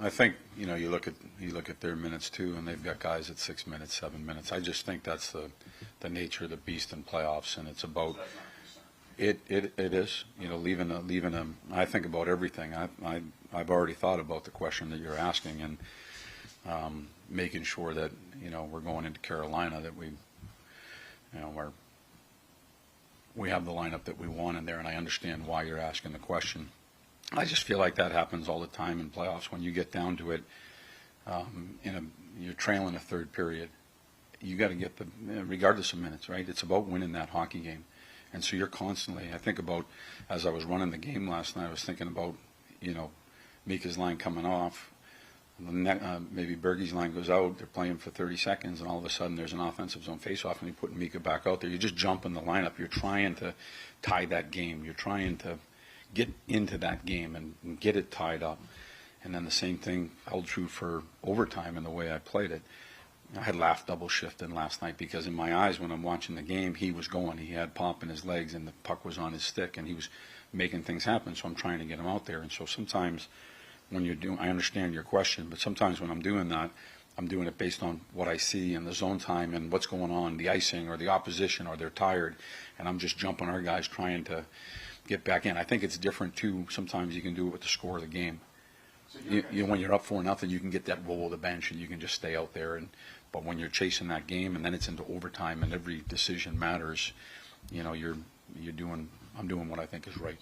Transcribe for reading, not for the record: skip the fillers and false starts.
I think, you look at their minutes too, and they've got guys at 6 minutes, 7 minutes. I just think that's the nature of the beast in playoffs, and it's about it is, leaving them. I think about everything. I've already thought about the question that you're asking, and making sure that we're going into Carolina, that we have the lineup that we want in there, and I understand why you're asking the question. I just feel like that happens all the time in playoffs. When you get down to it, you're trailing a third period. You got to get regardless of minutes, right? It's about winning that hockey game, and so you're constantly. I think about, as I was running the game last night, I was thinking about, Mika's line coming off. Maybe Bergey's line goes out. They're playing for 30 seconds, and all of a sudden there's an offensive zone faceoff, and you put Mika back out there. You just jump in the lineup. You're trying to tie that game. You're trying to get into that game and get it tied up. And then the same thing held true for overtime in the way I played it. I had laughed double shifting last night because in my eyes when I'm watching the game, he was going. He had pop in his legs and the puck was on his stick and he was making things happen, so I'm trying to get him out there. And so sometimes when you're doing, I understand your question, but sometimes when I'm doing that, I'm doing it based on what I see in the zone time and what's going on, the icing or the opposition, or they're tired, and I'm just jumping our guys trying to get back in. I think it's different too. Sometimes you can do it with the score of the game. So when you're up 4-0, you can get that roll of the bench and you can just stay out there. But when you're chasing that game and then it's into overtime and every decision matters, I'm doing what I think is right.